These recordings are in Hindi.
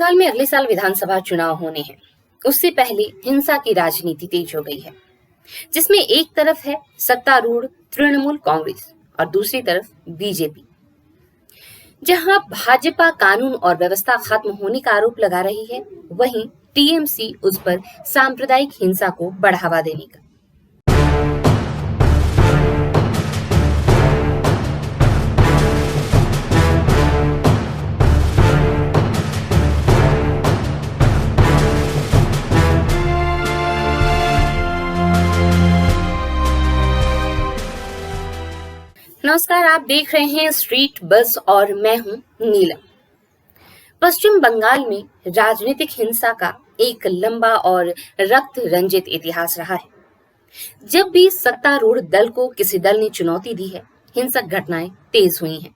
बंगाल में अगले साल विधानसभा चुनाव होने हैं। उससे पहले हिंसा की राजनीति तेज हो गई है, जिसमें एक तरफ है सत्तारूढ़ तृणमूल कांग्रेस और दूसरी तरफ बीजेपी। जहां भाजपा कानून और व्यवस्था खत्म होने का आरोप लगा रही है, वहीं टीएमसी उस पर सांप्रदायिक हिंसा को बढ़ावा देने का। नमस्कार, आप देख रहे हैं स्ट्रीट बज़ और मैं हूं नीलम। पश्चिम बंगाल में राजनीतिक हिंसा का एक लंबा और रक्त रंजित इतिहास रहा है। जब भी सत्तारूढ़ दल को किसी दल ने चुनौती दी है, हिंसक घटनाएं तेज हुई हैं।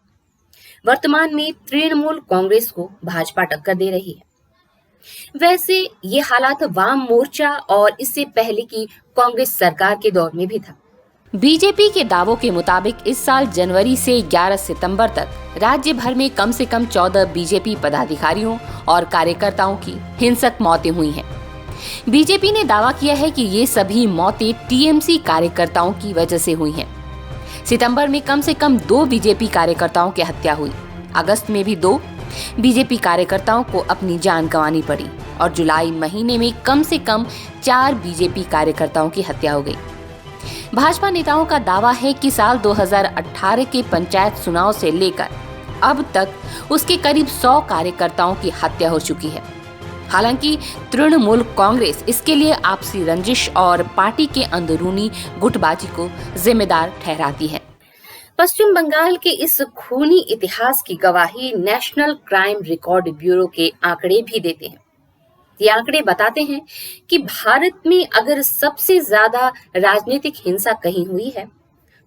वर्तमान में तृणमूल कांग्रेस को भाजपा टक्कर दे रही है। वैसे ये हालात वाम मोर्चा और इससे पहले की कांग्रेस सरकार के दौर में भी था। बीजेपी के दावों के मुताबिक इस साल जनवरी से 11 सितंबर तक राज्य भर में कम से कम 14 बीजेपी पदाधिकारियों और कार्यकर्ताओं की हिंसक मौतें हुई हैं। बीजेपी ने दावा किया है कि ये सभी मौतें टीएमसी कार्यकर्ताओं की वजह से हुई हैं। सितंबर में कम से कम 2 बीजेपी कार्यकर्ताओं की हत्या हुई। अगस्त में भी 2 बीजेपी कार्यकर्ताओं को अपनी जान गंवानी पड़ी और जुलाई महीने में कम से कम 4 बीजेपी कार्यकर्ताओं की हत्या हो गई। भाजपा नेताओं का दावा है कि साल 2018 के पंचायत चुनाव से लेकर अब तक उसके करीब 100 कार्यकर्ताओं की हत्या हो चुकी है। हालांकि तृणमूल कांग्रेस इसके लिए आपसी रंजिश और पार्टी के अंदरूनी गुटबाजी को जिम्मेदार ठहराती है। पश्चिम बंगाल के इस खूनी इतिहास की गवाही नेशनल क्राइम रिकॉर्ड ब्यूरो के आंकड़े भी देते हैं। ये आंकड़े बताते हैं कि भारत में अगर सबसे ज्यादा राजनीतिक हिंसा कहीं हुई है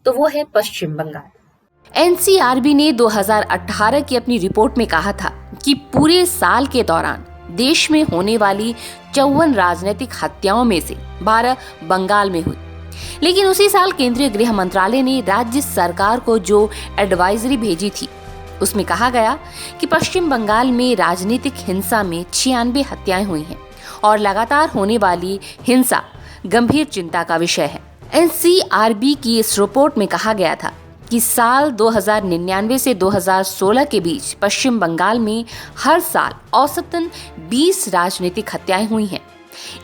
तो वो है पश्चिम बंगाल। एनसीआरबी ने 2018 की अपनी रिपोर्ट में कहा था कि पूरे साल के दौरान देश में होने वाली 54 राजनीतिक हत्याओं में से 12 बंगाल में हुई। लेकिन उसी साल केंद्रीय गृह मंत्रालय ने राज्य सरकार को जो एडवाइजरी भेजी थी, उसमें कहा गया कि पश्चिम बंगाल में राजनीतिक हिंसा में 96 हत्याएं हुई हैं और लगातार होने वाली हिंसा गंभीर चिंता का विषय है। एनसीआरबी की इस रिपोर्ट में कहा गया था कि साल 2099 से 2016 के बीच पश्चिम बंगाल में हर साल औसतन 20 राजनीतिक हत्याएं हुई हैं।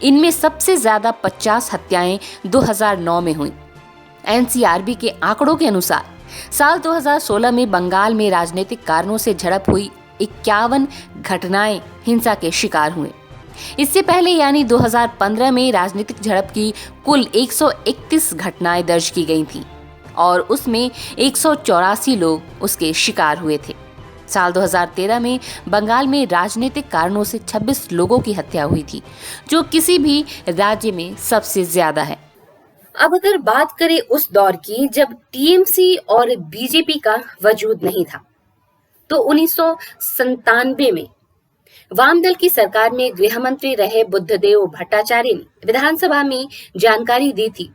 इनमें सबसे ज्यादा 50 हत्याएं 2009 में हुई। एनसीआरबी के आंकड़ों के अनुसार साल 2016 में बंगाल में राजनीतिक कारणों से झड़प हुई 51 घटनाएं हिंसा के शिकार हुए। इससे पहले यानी 2015 में राजनीतिक झड़प की कुल 131 घटनाएं दर्ज की गई थीं और उसमें 184 लोग उसके शिकार हुए थे। साल 2013 में बंगाल में राजनीतिक कारणों से 26 लोगों की हत्या हुई थी, जो किसी भी राज्य में सबसे ज्यादा है। अब अगर बात करें उस दौर की जब टीएमसी और बीजेपी का वजूद नहीं था, तो 1997 में वाम दल की सरकार में गृह मंत्री रहे बुद्धदेव भट्टाचार्य ने विधानसभा में जानकारी दी थी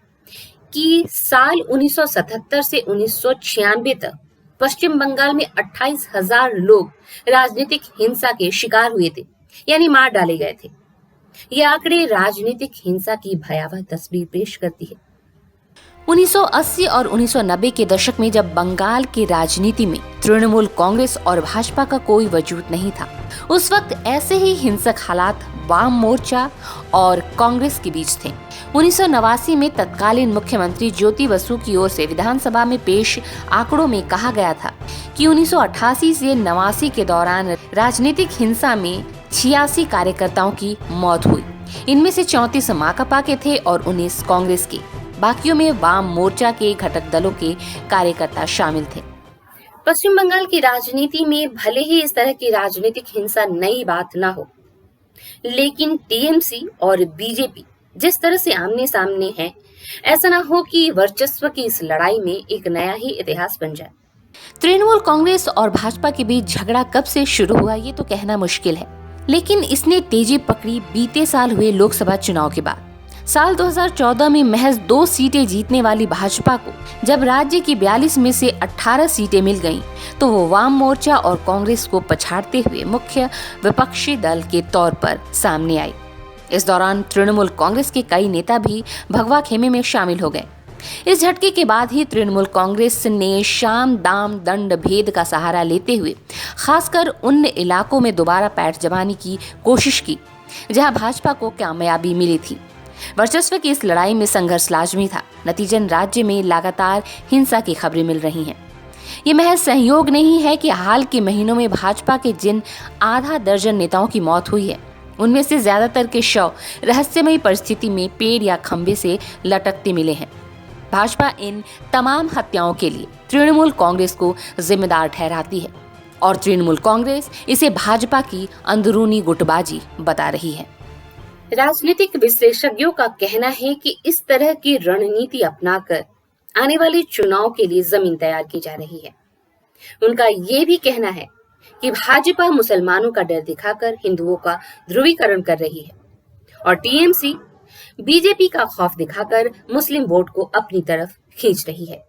कि साल 1977 से 1996 तक पश्चिम बंगाल में 28,000 लोग राजनीतिक हिंसा के शिकार हुए थे, यानी मार डाले गए थे। ये आंकड़े राजनीतिक हिंसा की भयावह तस्वीर पेश करती है। 1980 और 1990 के दशक में जब बंगाल की राजनीति में तृणमूल कांग्रेस और भाजपा का कोई वजूद नहीं था, उस वक्त ऐसे ही हिंसक हालात वाम मोर्चा और कांग्रेस के बीच थे। 1989 में तत्कालीन मुख्यमंत्री ज्योति बसु की ओर से विधानसभा में पेश आंकड़ों में कहा गया था कि 1988 से 89 के दौरान राजनीतिक हिंसा में 86 कार्यकर्ताओं की मौत हुई। इनमें से 34 माकपा के थे और 19 कांग्रेस के। बाकियों में वाम मोर्चा के घटक दलों के कार्यकर्ता शामिल थे। पश्चिम बंगाल की राजनीति में भले ही इस तरह की राजनीतिक हिंसा नई बात ना हो, लेकिन टीएमसी और बीजेपी जिस तरह से आमने सामने हैं, ऐसा ना हो कि वर्चस्व की इस लड़ाई में एक नया ही इतिहास बन जाए। तृणमूल कांग्रेस और भाजपा के बीच झगड़ा कब से शुरू हुआ ये तो कहना मुश्किल है, लेकिन इसने तेजी पकड़ी बीते साल हुए लोकसभा चुनाव के बाद। साल 2014 में महज 2 सीटें जीतने वाली भाजपा को जब राज्य की 42 में से 18 सीटें मिल गईं, तो वो वाम मोर्चा और कांग्रेस को पछाड़ते हुए मुख्य विपक्षी दल के तौर पर सामने आई। इस दौरान तृणमूल कांग्रेस के कई नेता भी भगवा खेमे में शामिल हो गए। इस झटके के बाद ही तृणमूल कांग्रेस ने साम दाम दंड भेद का सहारा लेते हुए खासकर उन इलाकों में दोबारा पैठ जमाने की कोशिश की जहां भाजपा को कामयाबी मिली थी। वर्चस्व की इस लड़ाई में संघर्ष लाजमी था। नतीजन राज्य में लगातार हिंसा की खबरें मिल रही हैं। ये महज सहयोग नहीं है कि हाल के महीनों में भाजपा के जिन आधा दर्जन नेताओं की मौत हुई है, उनमें से ज्यादातर के शव रहस्यमयी परिस्थिति में पेड़ या खंभे से लटकते मिले हैं। भाजपा इन तमाम हत्याओं के लिए तृणमूल कांग्रेस को जिम्मेदार ठहराती है और तृणमूल कांग्रेस इसे भाजपा की अंदरूनी गुटबाजी बता रही है। राजनीतिक विशेषज्ञों का कहना है कि इस तरह की रणनीति अपनाकर आने वाले चुनाव के लिए जमीन तैयार की जा रही है। उनका ये भी कहना है कि भाजपा मुसलमानों का डर दिखाकर हिंदुओं का ध्रुवीकरण कर रही है और टीएमसी बीजेपी का खौफ दिखाकर मुस्लिम वोट को अपनी तरफ खींच रही है।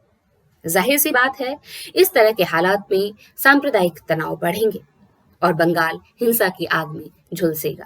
जाहिर सी बात है, इस तरह के हालात में सांप्रदायिक तनाव बढ़ेंगे और बंगाल हिंसा की आग में झुलसेगा।